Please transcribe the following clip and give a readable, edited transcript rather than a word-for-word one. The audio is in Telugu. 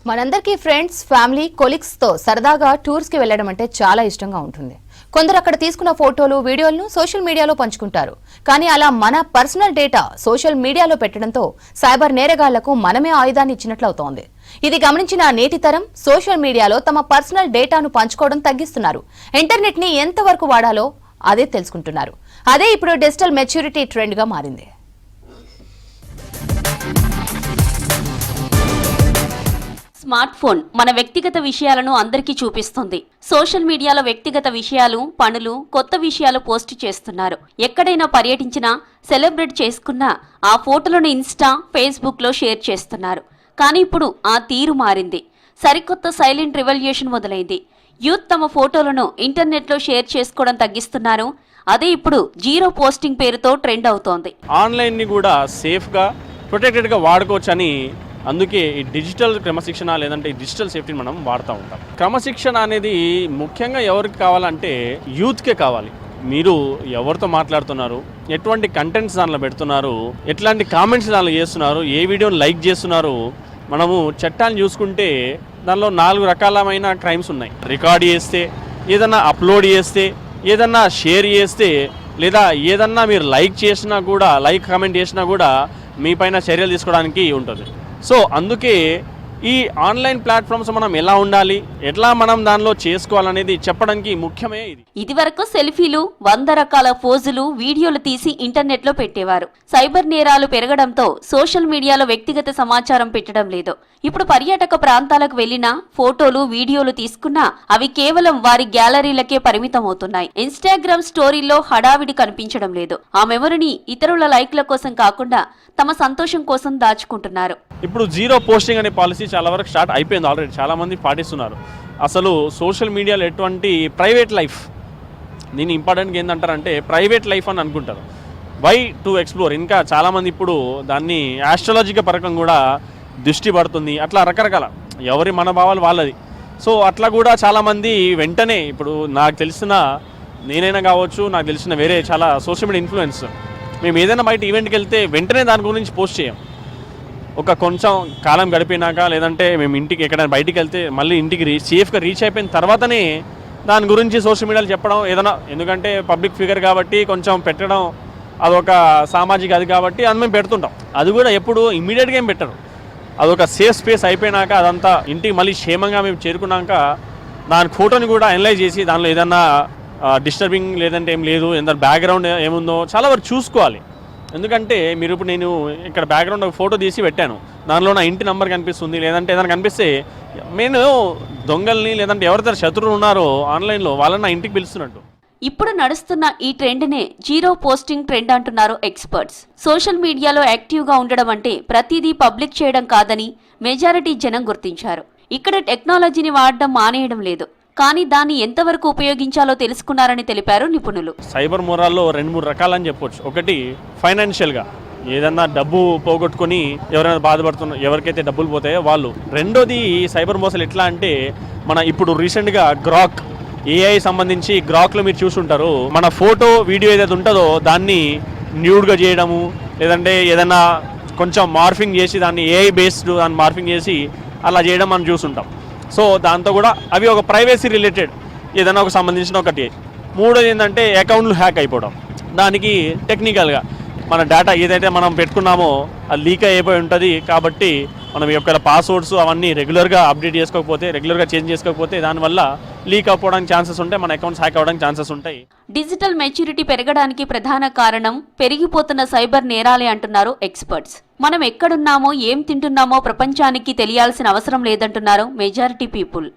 మనందరికీ ఫ్రెండ్స్, ఫ్యామిలీ, కొలీగ్స్ తో సరదాగా టూర్స్ కి వెళ్లడం అంటే చాలా ఇష్టంగా ఉంటుంది. కొందరు అక్కడ తీసుకున్న ఫోటోలు, వీడియోలను సోషల్ మీడియాలో పంచుకుంటారు. కానీ అలా మన పర్సనల్ డేటా సోషల్ మీడియాలో పెట్టడంతో సైబర్ నేరగాళ్లకు మనమే ఆయుధాన్ని ఇచ్చినట్లు అవుతోంది. ఇది గమనించిన నేటి తరం సోషల్ మీడియాలో తమ పర్సనల్ డేటాను పంచుకోవడం తగ్గిస్తున్నారు. ఇంటర్నెట్ ని ఎంతవరకు వాడాలో అదే తెలుసుకుంటున్నారు. అదే ఇప్పుడు డిజిటల్ మెచ్యూరిటీ ట్రెండ్ గా మారింది. స్మార్ట్ ఫోన్ మన వ్యక్తిగత విషయాలను అందరికీ చూపిస్తుంది. సోషల్ మీడియాలో వ్యక్తిగత విషయాలు, పనులు, కొత్త విషయాలు పోస్ట్ చేస్తున్నారు. ఎక్కడైనా పర్యటించినా, సెలబ్రేట్ చేసుకున్నా ఆ ఫోటోలను ఇన్స్టా, ఫేస్బుక్ లో షేర్ చేస్తున్నారు. కానీ ఇప్పుడు ఆ తీరు మారింది. సరికొత్త సైలెంట్ రివల్యూషన్ మొదలైంది. యూత్ తమ ఫోటోలను ఇంటర్నెట్ లో షేర్ చేసుకోవడం తగ్గిస్తున్నారు. అదే ఇప్పుడు జీరో పోస్టింగ్ పేరుతో ట్రెండ్ అవుతోంది. ఆన్లైన్ ని కూడా సేఫ్ గా, ప్రొటెక్టెడ్ గా వాడుకోవచ్చని అందుకే ఈ డిజిటల్ క్రమశిక్షణ లేదంటే ఈ డిజిటల్ సేఫ్టీని మనం వాడుతూ ఉంటాం. క్రమశిక్షణ అనేది ముఖ్యంగా ఎవరికి కావాలంటే యూత్కే కావాలి. మీరు ఎవరితో మాట్లాడుతున్నారు, ఎటువంటి కంటెంట్స్ దానిలో పెడుతున్నారు, ఎట్లాంటి కామెంట్స్ దానిలో చేస్తున్నారు, ఏ వీడియోని లైక్ చేస్తున్నారు. మనము చట్టాన్ని చూసుకుంటే దానిలో 4 రకాలమైన క్రైమ్స్ ఉన్నాయి. రికార్డ్ చేస్తే, ఏదన్నా అప్లోడ్ చేస్తే, ఏదన్నా షేర్ చేస్తే, లేదా ఏదన్నా మీరు లైక్ చేసినా కూడా, లైక్ కామెంట్ చేసినా కూడా మీ పైన చర్యలు తీసుకోవడానికి ఉంటుంది. సో అందుకే ఈ ఆన్లైన్ ప్లాట్ఫామ్స్ మనం ఎలా ఉండాలి, ఎట్లా మనం దానిలో చేసుకోవాలనేది చెప్పడానికి ముఖ్యమే ఇది. ఇదివరకు సెల్ఫీలు, 100 రకాల పోజులు, వీడియోలు తీసి ఇంటర్నెట్ లో పెట్టేవారు. సైబర్ నేరాలు పెరగడంతో సోషల్ మీడియాలో వ్యక్తిగత సమాచారం పెట్టడం లేదు. ఇప్పుడు పర్యాటక ప్రాంతాలకు వెళ్లినా ఫోటోలు, వీడియోలు తీసుకున్నా అవి కేవలం వారి గ్యాలరీలకే పరిమితం అవుతున్నాయి. ఇన్స్టాగ్రామ్ స్టోరీల్లో హడావిడి కనిపించడం లేదు. ఆ మెమరీని ఇతరుల లైక్ల కోసం కాకుండా తమ సంతోషం కోసం దాచుకుంటున్నారు. ఇప్పుడు జీరో పోస్టింగ్ అనే పాలసీ చాలా వరకు స్టార్ట్ అయిపోయింది. ఆల్రెడీ చాలా మంది పాటిస్తున్నారు. అసలు సోషల్ మీడియాలో ఎటువంటి ప్రైవేట్ లైఫ్, దీని ఇంపార్టెంట్గా ఏంటంటారంటే ప్రైవేట్ లైఫ్ అని అనుకుంటారు. Why to explore. ఇంకా చాలామంది ఇప్పుడు దాన్ని ఆస్ట్రాలజికల్ పరకం కూడా దృష్టి పడుతుంది. అట్లా రకరకాల ఎవరి మనోభావాలు వాళ్ళది. సో అట్లా కూడా చాలామంది వెంటనే, ఇప్పుడు నాకు తెలిసిన, నేనైనా కావచ్చు, నాకు తెలిసిన వేరే చాలా సోషల్ మీడియా ఇన్ఫ్లుయెన్స్, మేము ఏదైనా బయట ఈవెంట్కి వెళ్తే వెంటనే దాని గురించి పోస్ట్ చేయం. ఒక కొంచెం కాలం గడిపినాక, లేదంటే మేము ఇంటికి ఎక్కడైనా బయటికి వెళ్తే మళ్ళీ ఇంటికి సేఫ్గా రీచ్ అయిపోయిన తర్వాతనే దాని గురించి సోషల్ మీడియాలో చెప్పడం ఏదైనా. ఎందుకంటే పబ్లిక్ ఫిగర్ కాబట్టి కొంచెం పెట్టడం అదొక సామాజిక అది కాబట్టి అది మేము పెడుతుంటాం. అది కూడా ఎప్పుడు ఇమ్మీడియట్గా ఏం పెట్టరు. అదొక సేఫ్ స్పేస్ అయిపోయినాక, అదంతా ఇంటికి మళ్ళీ క్షేమంగా మేము చేరుకున్నాక దాని ఫోటోని కూడా అనలైజ్ చేసి దానిలో ఏదన్నా డిస్టర్బింగ్ లేదంటే ఏం లేదు, ఏదైనా బ్యాక్గ్రౌండ్ ఏముందో చాలా వరకు చూసుకోవాలి. ఎందుకంటే మీరు ఇప్పుడు నేను ఇక్కడ బ్యాక్గ్రౌండ్ ఒక ఫోటో తీసి పెట్టాను, దానిలో నా ఇంటి నెంబర్ కనిపిస్తుంది, లేదంటే ఏదైనా కనిపిస్తే నేను దొంగల్ని లేదంటే ఎవరితో శత్రువులు ఉన్నారో ఆన్లైన్లో వాళ్ళని నా ఇంటికి పిలుస్తున్నట్టు. ఇప్పుడు నడుస్తున్న ఈ ట్రెండ్నే జీరో పోస్టింగ్ ట్రెండ్ అంటున్నారు ఎక్స్పర్ట్స్. సోషల్ మీడియాలో యాక్టివ్గా ఉండడం అంటే ప్రతిదీ పబ్లిక్ చేయడం కాదని మెజారిటీ జనం గుర్తించారు. ఇక్కడ టెక్నాలజీని వాడడం మానేయడం లేదు, కానీ దాన్ని ఎంతవరకు ఉపయోగించాలో తెలుసుకున్నారని తెలిపారు నిపుణులు. సైబర్ మోరాల్లో 2-3 రకాలని చెప్పొచ్చు. ఒకటి ఫైనాన్షియల్గా, ఏదన్నా డబ్బు పోగొట్టుకొని ఎవరైనా బాధపడుతున్న, ఎవరికైతే డబ్బులు పోతాయో వాళ్ళు. రెండోది సైబర్ మోసాలు ఎట్లా అంటే, మన ఇప్పుడు రీసెంట్గా గ్రాక్, ఏఐ సంబంధించి గ్రాక్లో మీరు చూసుంటారు, మన ఫోటో వీడియో ఏదైతే ఉంటుందో దాన్ని న్యూడ్గా చేయడము, లేదంటే ఏదైనా కొంచెం మార్ఫింగ్ చేసి దాన్ని ఏఐ బేస్డ్ దాన్ని మార్ఫింగ్ చేసి అలా చేయడం మనం చూసుంటాం. సో దాంతో కూడా అవి ఒక ప్రైవసీ రిలేటెడ్ ఏదైనా ఒక సంబంధించిన ఒకటి. మూడోది ఏంటంటే అకౌంట్లు హ్యాక్ అయిపోవడం. దానికి టెక్నికల్గా మన డేటా ఏదైతే మనం పెట్టుకున్నామో అది లీక్ అయిపోయి ఉంటుంది. కాబట్టి మనం యొక్క పాస్వర్డ్స్ అవన్నీ రెగ్యులర్గా అప్డేట్ చేసుకోకపోతే, రెగ్యులర్గా చేంజ్ చేసుకోకపోతే దానివల్ల లీక్ అయిపోవడానికి ఛాన్సెస్ ఉంటాయి, మన అకౌంట్స్ హ్యాక్ అవ్వడానికి ఛాన్సెస్ ఉంటాయి. డిజిటల్ మెచ్యూరిటీ పెరగడానికి ప్రధాన కారణం పెరిగిపోతున్న సైబర్ నేరాలే అంటున్నారు ఎక్స్పర్ట్స్. మనం ఎక్కడున్నామో, ఏం తింటున్నామో ప్రపంచానికి తెలియాల్సిన అవసరం లేదంటున్నారు మెజారిటీ పీపుల్.